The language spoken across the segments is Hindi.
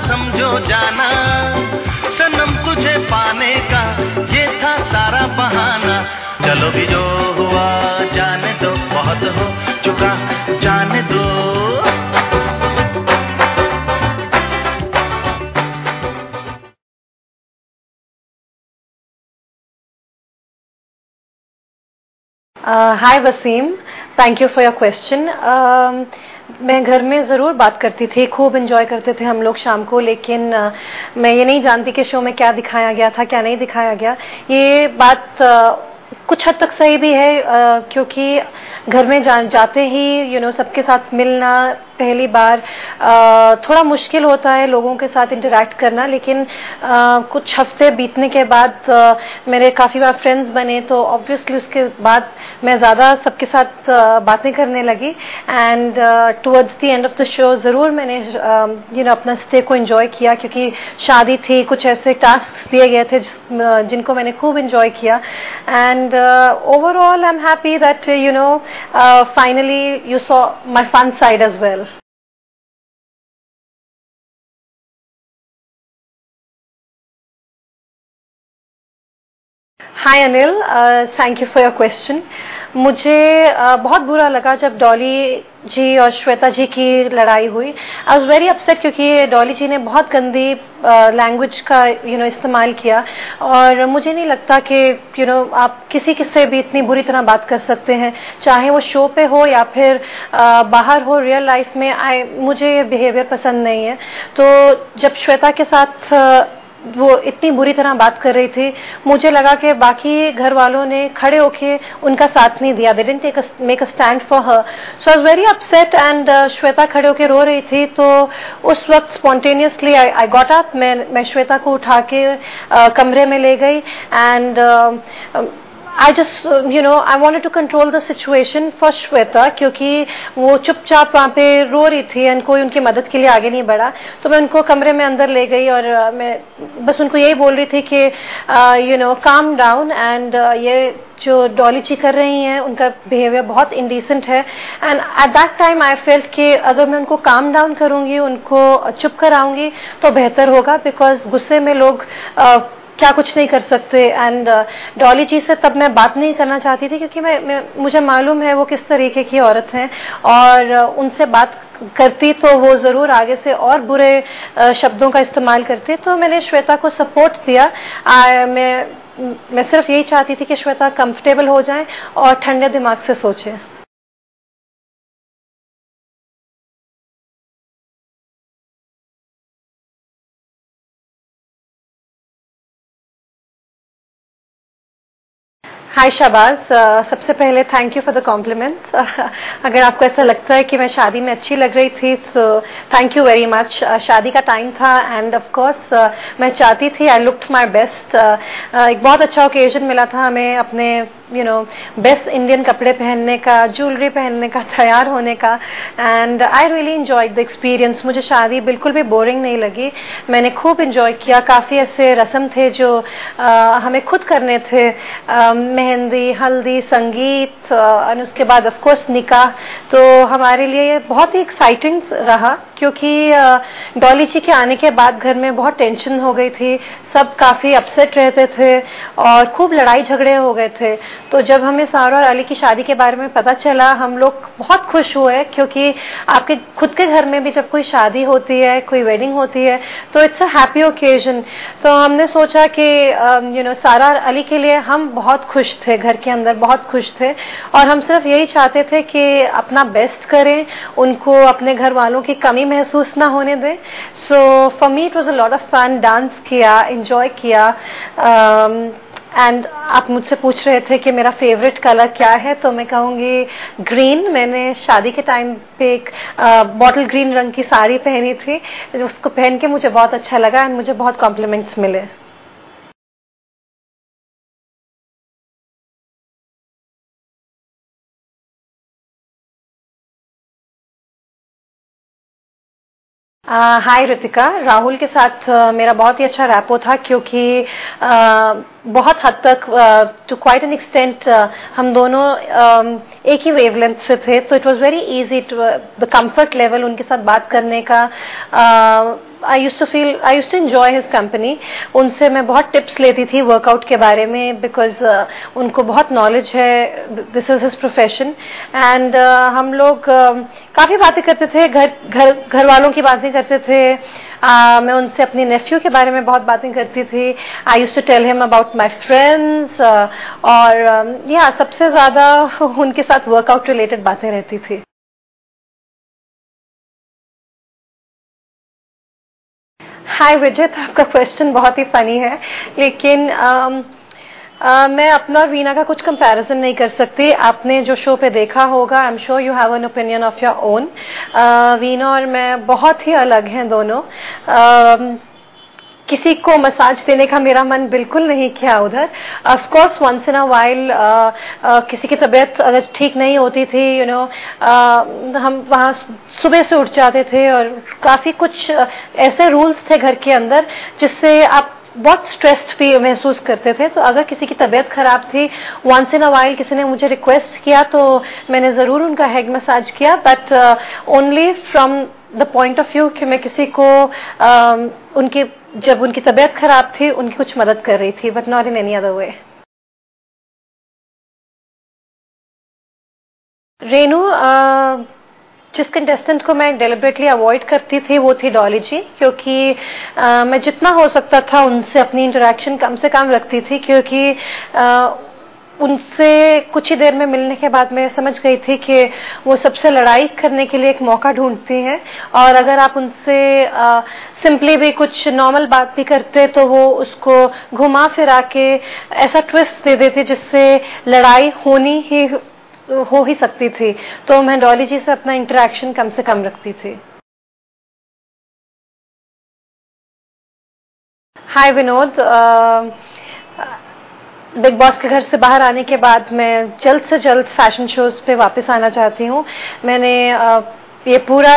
समझो जाना, सनम तुझे पाने का ये था सारा बहाना। चलो भी जो हुआ जाने दो, बहुत हो चुका जाने दो। Hi Wasim, thank you for your question. मैं घर में ज़रूर बात करती थी, खूब एंजॉय करते थे हम लोग शाम को, लेकिन मैं ये नहीं जानती कि शो में क्या दिखाया गया था, क्या नहीं दिखाया गया। ये बात कुछ हद तक सही भी है, क्योंकि घर में जाते ही सबके साथ मिलना पहली बार थोड़ा मुश्किल होता है, लोगों के साथ इंटरैक्ट करना। लेकिन कुछ हफ्ते बीतने के बाद मेरे काफ़ी बार फ्रेंड्स बने, तो ऑब्वियसली उसके बाद मैं ज़्यादा सबके साथ बातें करने लगी। And towards the end of the show ज़रूर मैंने अपना स्टे को एंजॉय किया, क्योंकि शादी थी, कुछ ऐसे टास्क दिए गए थे जिनको मैंने खूब एंजॉय किया। And overall I am happy that finally you saw my fun side as well. Hi Anil, thank you for your question. मुझे बहुत बुरा लगा जब डॉली जी और श्वेता जी की लड़ाई हुई। आई वॉज वेरी अपसेट, क्योंकि डॉली जी ने बहुत गंदी लैंग्वेज का इस्तेमाल किया, और मुझे नहीं लगता कि आप किसी से भी इतनी बुरी तरह बात कर सकते हैं, चाहे वो शो पे हो या फिर बाहर हो रियल लाइफ में। मुझे ये बिहेवियर पसंद नहीं है। तो जब श्वेता के साथ वो इतनी बुरी तरह बात कर रही थी, मुझे लगा कि बाकी घर वालों ने खड़े होके उनका साथ नहीं दिया। They didn't make a stand for her, so I was very upset. And Shweta खड़े होके रो रही थी, तो उस वक्त स्पॉन्टेनियसली आई गॉट अप। मैं श्वेता को उठा के कमरे में ले गई। And I just, I wanted to control the situation for Shweta, क्योंकि वो चुपचाप वहाँ पे रो रही थी और कोई उनकी मदद के लिए आगे नहीं बढ़ा। तो मैं उनको कमरे में अंदर ले गई और मैं बस उनको यही बोल रही थी कि calm down, and ये जो डॉली जी कर रही हैं उनका बिहेवियर बहुत इंडिसेंट है। And at that time I felt कि अगर मैं उनको काम डाउन करूंगी, उनको चुप कराऊंगी तो बेहतर होगा, बिकॉज गुस्से में लोग क्या कुछ नहीं कर सकते। एंड डॉली जी से तब मैं बात नहीं करना चाहती थी, क्योंकि मुझे मालूम है वो किस तरीके की औरत हैं, और उनसे बात करती तो वो ज़रूर आगे से और बुरे शब्दों का इस्तेमाल करती। तो मैंने श्वेता को सपोर्ट दिया। मैं सिर्फ यही चाहती थी कि श्वेता कंफर्टेबल हो जाए और ठंडे दिमाग से सोचे। हाय शाबाज, सबसे पहले thank you for the compliments. अगर आपको ऐसा लगता है कि मैं शादी में अच्छी लग रही थी, तो थैंक यू वेरी मच। शादी का टाइम था, एंड ऑफ कोर्स मैं चाहती थी आई लुक्ड माय बेस्ट। एक बहुत अच्छा ओकेजन मिला था हमें अपने बेस्ट इंडियन कपड़े पहनने का, ज्वेलरी पहनने का, तैयार होने का। And I really enjoyed the experience. मुझे शादी बिल्कुल भी बोरिंग नहीं लगी, मैंने खूब एंजॉय किया। काफ़ी ऐसे रस्म थे जो हमें खुद करने थे, मेहंदी, हल्दी, संगीत, और उसके बाद ऑफ कोर्स निकाह। तो हमारे लिए ये बहुत ही एक्साइटिंग रहा, क्योंकि डॉली जी के आने के बाद घर में बहुत टेंशन हो गई थी, सब काफ़ी अपसेट रहते थे और खूब लड़ाई झगड़े हो गए थे। तो जब हमें सारा और अली की शादी के बारे में पता चला, हम लोग बहुत खुश हुए, क्योंकि आपके खुद के घर में भी जब कोई शादी होती है, कोई वेडिंग होती है, तो इट्स अ हैप्पी ओकेजन। तो हमने सोचा कि सारा और अली के लिए हम बहुत खुश थे, घर के अंदर बहुत खुश थे, और हम सिर्फ यही चाहते थे कि अपना बेस्ट करें, उनको अपने घर वालों की कमी महसूस ना होने दें। So for me it was a lot of fun, dance किया, एंजॉय किया। एंड आप मुझसे पूछ रहे थे कि मेरा फेवरेट कलर क्या है, तो मैं कहूँगी ग्रीन। मैंने शादी के टाइम पे एक बॉटल ग्रीन रंग की साड़ी पहनी थी, उसको पहन के मुझे बहुत अच्छा लगा एंड मुझे बहुत कॉम्प्लीमेंट्स मिले। हाय रितिका, राहुल के साथ मेरा बहुत ही अच्छा रैपो था, क्योंकि बहुत हद तक टू क्वाइट एन एक्सटेंट हम दोनों एक ही वेवलेंथ से थे, तो it was very easy to the comfort level उनके साथ बात करने का. I used to enjoy his company. उनसे मैं बहुत टिप्स लेती थी वर्कआउट के बारे में, बिकॉज उनको बहुत नॉलेज है, this is his profession. And हम लोग काफी बातें करते थे, घर वालों की बातें करते थे. मैं उनसे अपनी नेफ्यू के बारे में बहुत बातें करती थी. I used to tell him about my friends, और या सबसे ज्यादा उनके साथ वर्कआउट रिलेटेड बातें रहती थी. हाय विजित, आपका क्वेश्चन बहुत ही फनी है, लेकिन मैं अपना और वीना का कुछ कंपैरिजन नहीं कर सकती. आपने जो शो पे देखा होगा, I am sure you have an opinion of your own. Veena और मैं बहुत ही अलग हैं दोनों. किसी को मसाज देने का मेरा मन बिल्कुल नहीं किया उधर. Of course once in a while किसी की तबीयत अगर ठीक नहीं होती थी, यू नो, हम वहाँ सुबह से उठ जाते थे, और काफी कुछ ऐसे रूल्स थे घर के अंदर जिससे आप बहुत स्ट्रेस्ड भी महसूस करते थे. तो अगर किसी की तबीयत खराब थी, वंस इन अ वाइल किसी ने मुझे रिक्वेस्ट किया, तो मैंने जरूर उनका हेड मसाज किया, but only from the point of view कि मैं किसी को जब उनकी तबीयत खराब थी उनकी कुछ मदद कर रही थी, but not in any other way. Renu, जिस कंटेस्टेंट को मैं डेलिबरेटली अवॉइड करती थी वो थी डॉली जी, क्योंकि मैं जितना हो सकता था उनसे अपनी इंटरेक्शन कम से कम रखती थी, क्योंकि उनसे कुछ ही देर में मिलने के बाद मैं समझ गई थी कि वो सबसे लड़ाई करने के लिए एक मौका ढूंढती हैं, और अगर आप उनसे सिंपली भी कुछ नॉर्मल बात भी करते तो वो उसको घुमा फिरा के ऐसा ट्विस्ट दे देती जिससे लड़ाई हो ही सकती थी. तो मैं डॉली जी से अपना इंटरेक्शन कम से कम रखती थी. हाय विनोद, बिग बॉस के घर से बाहर आने के बाद मैं जल्द से जल्द फैशन शोज पे वापस आना चाहती हूँ. मैंने ये पूरा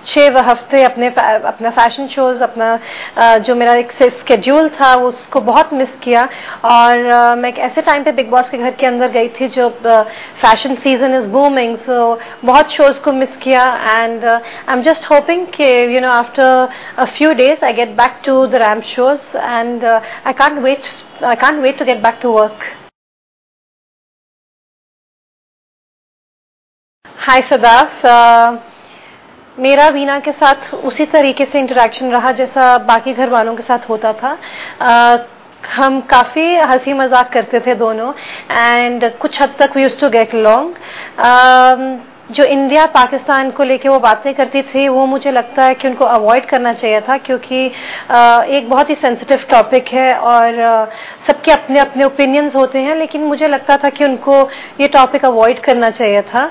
6 हफ्ते अपना फैशन शोज, अपना जो मेरा एक स्केड्यूल था उसको बहुत मिस किया, और मैं एक ऐसे टाइम पे बिग बॉस के घर के अंदर गई थी जो fashion season is booming, so बहुत शोज को मिस किया. And I am just hoping कि you know after a few days I get back to the ramp shows, and I can't wait to get back to work. Hi Sadaf, मेरा वीना के साथ उसी तरीके से इंटरेक्शन रहा जैसा बाकी घर वालों के साथ होता था. हम काफी हंसी मजाक करते थे दोनों, एंड कुछ हद तक we used to get along. जो इंडिया पाकिस्तान को लेके वो बातें करती थी वो मुझे लगता है कि उनको अवॉइड करना चाहिए था, क्योंकि एक बहुत ही सेंसिटिव टॉपिक है और सबके अपने अपने ओपिनियंस होते हैं, लेकिन मुझे लगता था कि उनको ये टॉपिक अवॉइड करना चाहिए था.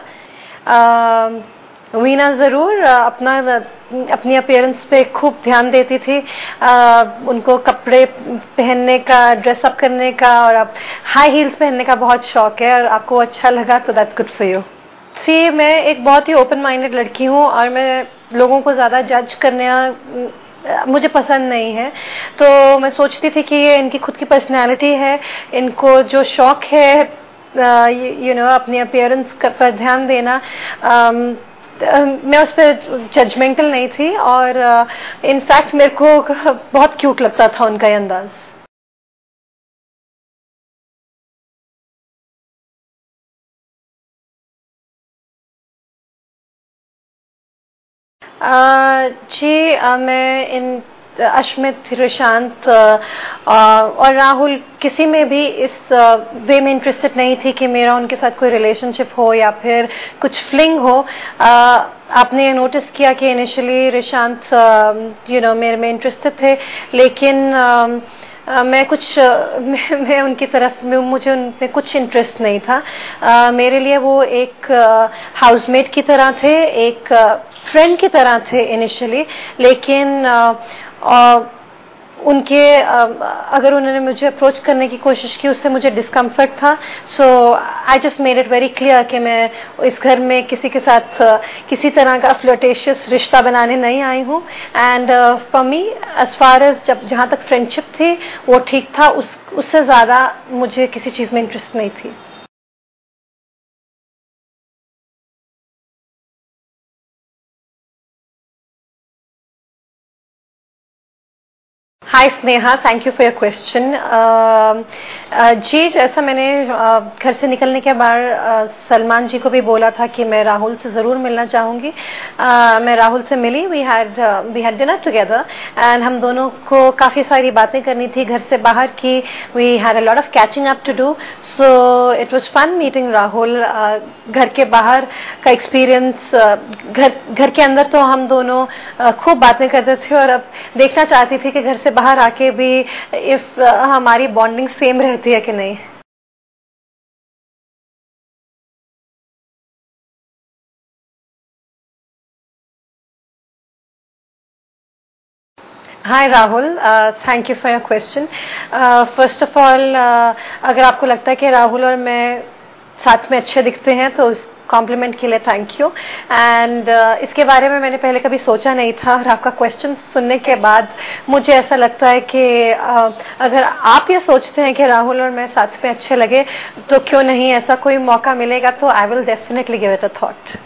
वीना जरूर अपनी अपीयरेंस पे खूब ध्यान देती थी. उनको कपड़े पहनने का, ड्रेसअप करने का और अब हाई हील्स पहनने का बहुत शौक है, और आपको अच्छा लगा तो दैट्स गुड फॉर यू. सी, मैं एक बहुत ही ओपन माइंडेड लड़की हूँ, और मैं लोगों को ज्यादा जज करना मुझे पसंद नहीं है. तो मैं सोचती थी कि ये इनकी खुद की पर्सनैलिटी है, इनको जो शौक है यू नो अपनी अपीयरेंस पर ध्यान देना, मैं उस पर जजमेंटल नहीं थी, और इनफैक्ट मेरे को बहुत क्यूट लगता था उनका ये अंदाज. जी, मैं अश्मित, रिशांत और राहुल किसी में भी इस वे में इंटरेस्टेड नहीं थी कि मेरा उनके साथ कोई रिलेशनशिप हो या फिर कुछ फ्लिंग हो. आपने नोटिस किया कि इनिशियली रिशांत यू नो मेरे में इंटरेस्टेड थे, लेकिन मैं उनकी तरफ में, मुझे उनमें कुछ इंटरेस्ट नहीं था. मेरे लिए वो एक हाउसमेट की तरह थे, एक फ्रेंड की तरह थे इनिशियली, लेकिन उनके अगर उन्होंने मुझे अप्रोच करने की कोशिश की उससे मुझे डिस्कम्फर्ट था. So I just made it very clear कि मैं इस घर में किसी के साथ किसी तरह का फ्लर्टेशियस रिश्ता बनाने नहीं आई हूँ. And for me as far as जहाँ तक फ्रेंडशिप थी वो ठीक था. उससे ज़्यादा मुझे किसी चीज़ में इंटरेस्ट नहीं थी. Hi Sneha, thank you for your question. जी, जैसा मैंने घर से निकलने के बाद सलमान जी को भी बोला था कि मैं राहुल से ज़रूर मिलना चाहूँगी. मैं राहुल से मिली. We had dinner together and हम दोनों को काफ़ी सारी बातें करनी थी घर से बाहर की. We had a lot of catching up to do. So it was fun meeting Rahul. घर के बाहर का एक्सपीरियंस, घर के अंदर तो हम दोनों खूब बातें करते थे और अब देखना चाहती थी कि घर से बाहर आके भी इफ हमारी बॉन्डिंग सेम रहती है कि नहीं. Hi Rahul, thank you for your question. First of all, अगर आपको लगता है कि राहुल और मैं साथ में अच्छे दिखते हैं तो उस कॉम्प्लीमेंट के लिए थैंक यू. एंड इसके बारे में मैंने पहले कभी सोचा नहीं था और आपका क्वेश्चन सुनने के बाद मुझे ऐसा लगता है कि अगर आप ये सोचते हैं कि राहुल और मैं साथ में अच्छे लगे तो क्यों नहीं, ऐसा कोई मौका मिलेगा तो I will definitely give it a thought.